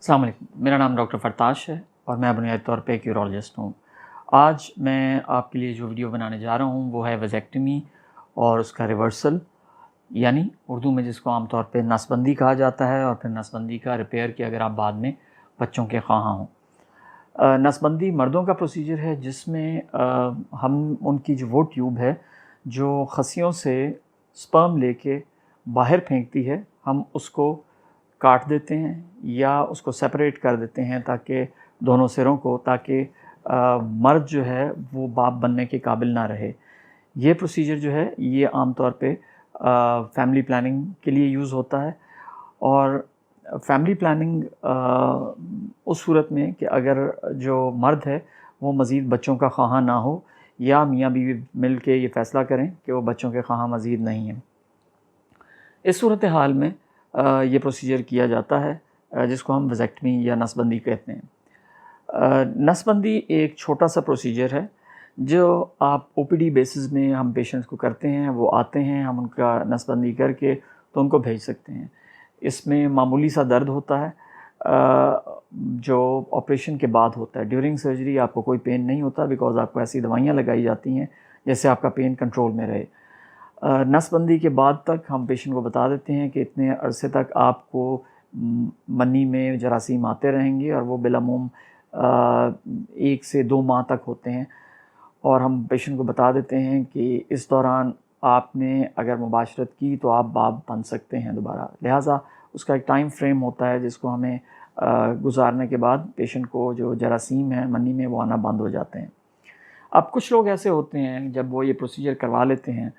अस्सलाम वालेकुम, मेरा नाम डॉक्टर फरताश है और मैं बुनियादी तौर पे एक यूरोलॉजिस्ट हूँ। आज मैं आपके लिए जो वीडियो बनाने जा रहा हूँ वो है वेज़ेक्टमी और उसका रिवर्सल, यानी उर्दू में जिसको आम तौर पे नसबंदी कहा जाता है, और फिर नसबंदी का रिपेयर की अगर आप बाद में बच्चों के ख़्वाहां हों। नसबंदी मर्दों का प्रोसीजर है जिसमें हम उनकी जो वो ट्यूब है जो खसियों से स्पर्म लेके बाहर फेंकती है, हम उसको काट देते हैं या उसको सेपरेट कर देते हैं ताकि दोनों सिरों को, ताकि मर्द जो है वो बाप बनने के काबिल ना रहे। ये प्रोसीजर जो है ये आम तौर पे फैमिली प्लानिंग के लिए यूज़ होता है। और फैमिली प्लानिंग उस सूरत में कि अगर जो मर्द है वो मज़ीद बच्चों का ख़्वाहां ना हो, या मियाँ बीवी मिल के ये फ़ैसला करें कि वो बच्चों के ख़्वाहां मज़ीद नहीं हैं। इस सूरत हाल में ये प्रोसीजर किया जाता है जिसको हम वेज़ेक्टमी या नसबंदी कहते हैं। नसबंदी एक छोटा सा प्रोसीजर है जो आप ओपीडी बेसिस में हम पेशेंट्स को करते हैं। वो आते हैं, हम उनका नसबंदी करके तो उनको भेज सकते हैं। इसमें मामूली सा दर्द होता है जो ऑपरेशन के बाद होता है। ड्यूरिंग सर्जरी आपको कोई पेन नहीं होता, बिकॉज़ आपको ऐसी दवाइयाँ लगाई जाती हैं जिससे आपका पेन कंट्रोल में रहे। नसबंदी के बाद तक हम पेशेंट को बता देते हैं कि इतने अरसे तक आपको मनी में जरासीम आते रहेंगे और वो बिलामुम 1 से 2 माह तक होते हैं। और हम पेशेंट को बता देते हैं कि इस दौरान आपने अगर मुबाशरत की तो आप बाप बन सकते हैं दोबारा। लिहाजा उसका एक टाइम फ्रेम होता है जिसको हमें गुजारने के बाद पेशेंट को जो जरासीम है मनी में वो आना बंद हो जाते हैं। अब कुछ लोग ऐसे होते हैं जब वो ये प्रोसीजर करवा लेते हैं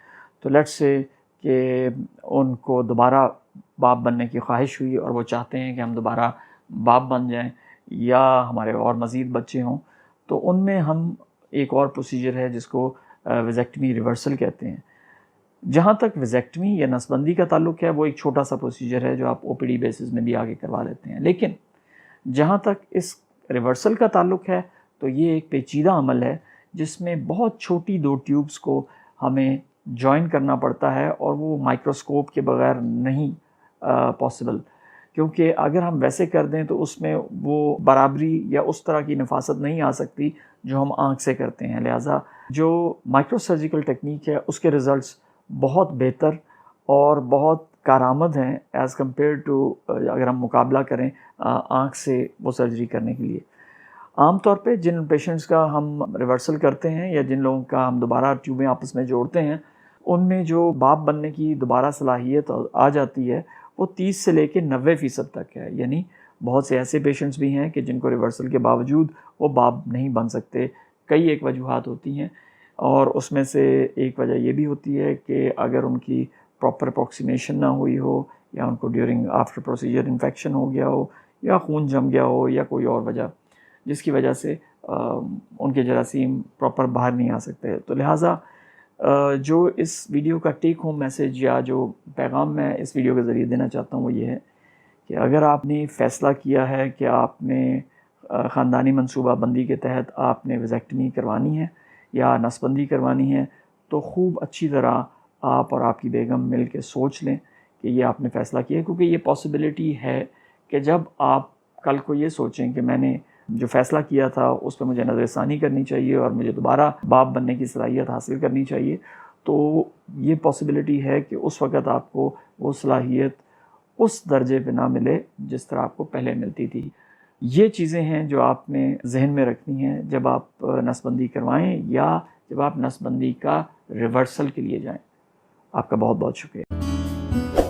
तो लेट्स से कि उनको दोबारा बाप बनने की ख्वाहिश हुई और वो चाहते हैं कि हम दोबारा बाप बन जाएं या हमारे और मज़ीद बच्चे हों, तो उनमें हम एक और प्रोसीजर है जिसको वेज़ेक्टमी रिवर्सल कहते हैं। जहाँ तक वेज़ेक्टमी या नसबंदी का ताल्लुक़ है वो एक छोटा सा प्रोसीजर है जो आप ओपीडी बेसिस में भी आगे करवा लेते हैं। लेकिन जहाँ तक इस रिवर्सल का ताल्लुक़ है तो ये एक पेचीदा अमल है जिसमें बहुत छोटी 2 ट्यूब्स को हमें जॉइन करना पड़ता है, और वो माइक्रोस्कोप के बग़ैर नहीं पॉसिबल, क्योंकि अगर हम वैसे कर दें तो उसमें वो बराबरी या उस तरह की नफासत नहीं आ सकती जो हम आँख से करते हैं। लिहाजा जो माइक्रो सर्जिकल टेक्निक है उसके रिज़ल्ट्स बहुत बेहतर और बहुत कारआमद हैं एज़ कम्पेयर टू अगर हम मुकाबला करें आँख से वो सर्जरी करने के लिए। आम तौर पे जिन पेशेंट्स का हम रिवर्सल करते हैं या जिन लोगों का हम दोबारा ट्यूबें आपस में जोड़ते हैं, उनमें जो बाप बनने की दोबारा सलाहियत आ जाती है वो 30 से लेकर 90% तक है। यानी बहुत से ऐसे पेशेंट्स भी हैं कि जिनको रिवर्सल के बावजूद वो बाप नहीं बन सकते। कई एक वजूहात होती हैं, और उसमें से एक वजह ये भी होती है कि अगर उनकी प्रॉपर अप्रॉक्सीमेशन ना हुई हो, या उनको ड्यूरिंग आफ्टर प्रोसीजर इन्फेक्शन हो गया हो, या खून जम गया हो, या कोई और वजह जिसकी वजह से उनके जरासीम प्रॉपर बाहर नहीं आ सकते। तो लिहाजा जो इस वीडियो का टेक होम मैसेज या जो पैगाम मैं इस वीडियो के ज़रिए देना चाहता हूँ वो ये है कि अगर आपने फ़ैसला किया है कि आपने ख़ानदानी मनसूबा बंदी के तहत आपने वेज़ेक्टमी करवानी है या नसबंदी करवानी है, तो खूब अच्छी तरह आप और आपकी बेगम मिल के सोच लें कि ये आपने फ़ैसला किया है। क्योंकि ये पॉसिबिलिटी है कि जब आप कल को ये सोचें कि मैंने जो फ़ैसला किया था उस पर मुझे नज़रसानी करनी चाहिए और मुझे दोबारा बाप बनने की सलाहियत हासिल करनी चाहिए, तो ये पॉसिबिलिटी है कि उस वक़्त आपको वो सलाहियत उस दर्जे पे ना मिले जिस तरह आपको पहले मिलती थी। ये चीज़ें हैं जो आपने ज़हन में रखनी हैं जब आप नसबंदी करवाएं या जब आप नसबंदी का रिवर्सल के लिए जाएं। आपका बहुत बहुत शुक्रिया।